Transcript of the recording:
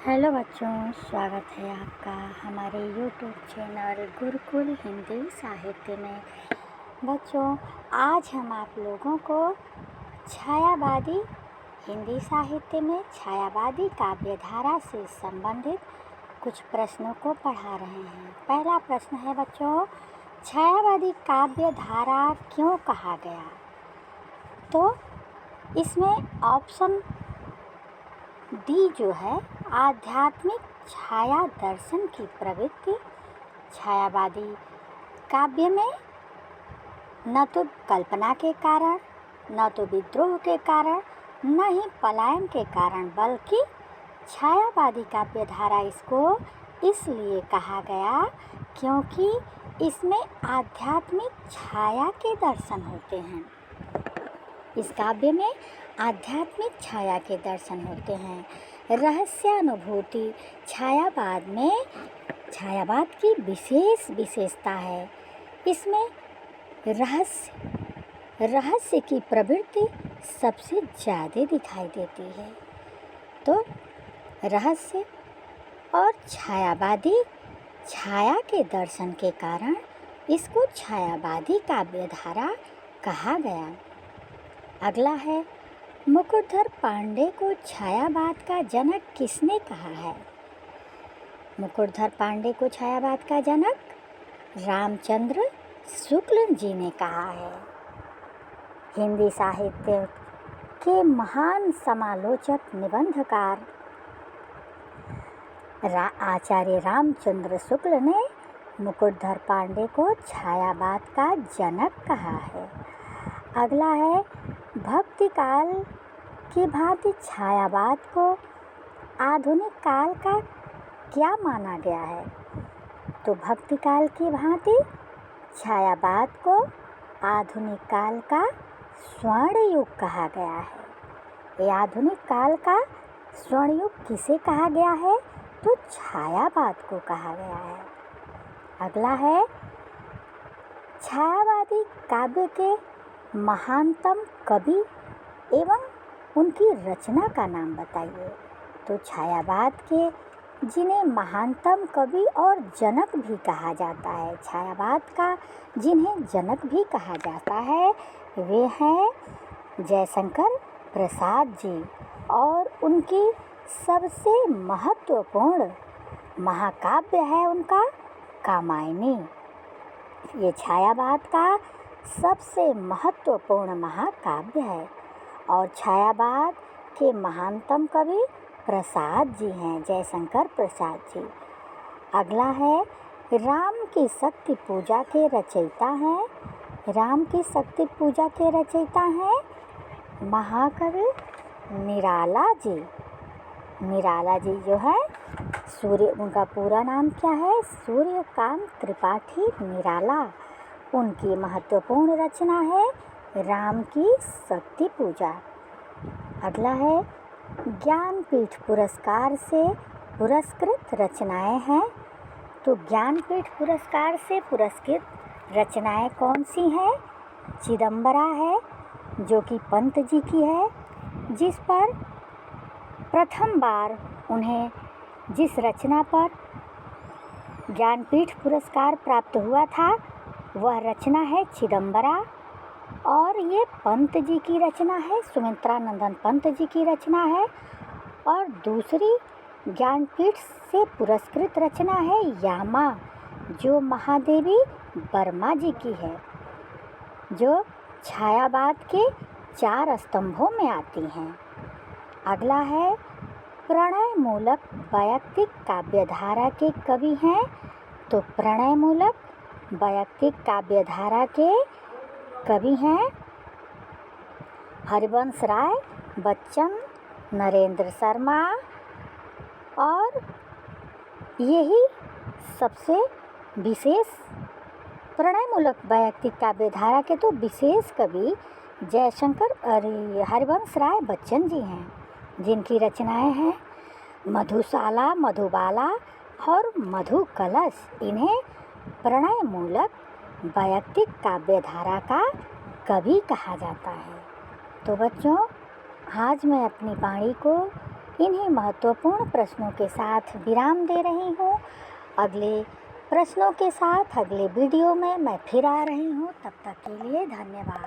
Hello बच्चों, स्वागत है आपका हमारे यूट्यूब चैनल गुरुकुल हिंदी साहित्य में। बच्चों, आज हम आप लोगों को छायावादी हिंदी साहित्य में छायावादी काव्यधारा से संबंधित कुछ प्रश्नों को पढ़ा रहे हैं। पहला प्रश्न है बच्चों, छायावादी काव्यधारा क्यों कहा गया? तो इसमें ऑप्शन डी जो है, आध्यात्मिक छाया दर्शन की प्रवृत्ति छायावादी काव्य में न तो कल्पना के कारण, न तो विद्रोह के कारण, न ही पलायन के कारण, बल्कि छायावादी काव्यधारा इसको इसलिए कहा गया क्योंकि इसमें आध्यात्मिक छाया के दर्शन होते हैं। इस काव्य में आध्यात्मिक छाया के दर्शन होते हैं। रहस्यानुभूति छायावाद की विशेष विशेषता है। इसमें रहस्य की प्रवृत्ति सबसे ज़्यादा दिखाई देती है। तो रहस्य और छायावादी छाया के दर्शन के कारण इसको छायावादी काव्यधारा कहा गया। अगला है, मुकुटधर पांडे को छायावाद का जनक किसने कहा है? मुकुटधर पांडे को छायावाद का जनक रामचंद्र शुक्ल जी ने कहा है। हिंदी साहित्य के महान समालोचक निबंधकार आचार्य रामचंद्र शुक्ल ने मुकुटधर पांडे को छायावाद का जनक कहा है। अगला है, भक्ति काल की भांति छायावाद को आधुनिक काल का क्या माना गया है? तो भक्ति काल की भांति छायावाद को आधुनिक काल का स्वर्ण युग कहा गया है। ये आधुनिक काल का स्वर्ण युग किसे कहा गया है? तो छायावाद को कहा गया है। अगला है, छायावादी काव्य के महानतम कवि एवं उनकी रचना का नाम बताइए। तो छायावाद के जिन्हें महानतम कवि और जनक भी कहा जाता है, छायावाद का जिन्हें जनक भी कहा जाता है, वे हैं जयशंकर प्रसाद जी और उनकी सबसे महत्वपूर्ण महाकाव्य है उनका कामायनी। ये छायावाद का सबसे महत्वपूर्ण महाकाव्य है और छायावाद के महानतम कवि प्रसाद जी हैं, जयशंकर प्रसाद जी। अगला है, राम की शक्ति पूजा के रचयिता हैं। राम की शक्ति पूजा के रचयिता हैं महाकवि निराला जी। निराला जी जो है उनका पूरा नाम क्या है? सूर्यकांत त्रिपाठी निराला। उनकी महत्वपूर्ण रचना है राम की शक्ति पूजा। अगला है, ज्ञानपीठ पुरस्कार से पुरस्कृत रचनाएं हैं। तो ज्ञानपीठ पुरस्कार से पुरस्कृत रचनाएं कौन सी हैं? चिदंबरा है जो कि पंत जी की है, जिस पर प्रथम बार उन्हें जिस रचना पर ज्ञानपीठ पुरस्कार प्राप्त हुआ था वह रचना है चिदंबरा। और ये पंत जी की रचना है, सुमित्रानंदन पंत जी की रचना है। और दूसरी ज्ञानपीठ से पुरस्कृत रचना है यामा, जो महादेवी वर्मा जी की है, जो छायावाद के 4 स्तंभों में आती हैं। अगला है, प्रणय मूलक वैयक्तिक काव्यधारा के कवि हैं। तो प्रणय मूलक वैयक्तिक काव्यधारा के कवि हैं हरिवंश राय बच्चन, नरेंद्र शर्मा। और यही सबसे विशेष प्रणयमूलक वैयक्तिक काव्यधारा के तो विशेष कवि हरिवंश राय बच्चन जी हैं, जिनकी रचनाएं हैं मधुशाला, मधुबाला और मधु कलश। इन्हें प्रणय मूलक वैयक्तिक काव्यधारा का कवि कहा जाता है। तो बच्चों, आज मैं अपनी वाणी को इन्हीं महत्वपूर्ण प्रश्नों के साथ विराम दे रही हूँ। अगले प्रश्नों के साथ अगले वीडियो में मैं फिर आ रही हूँ। तब तक के लिए धन्यवाद।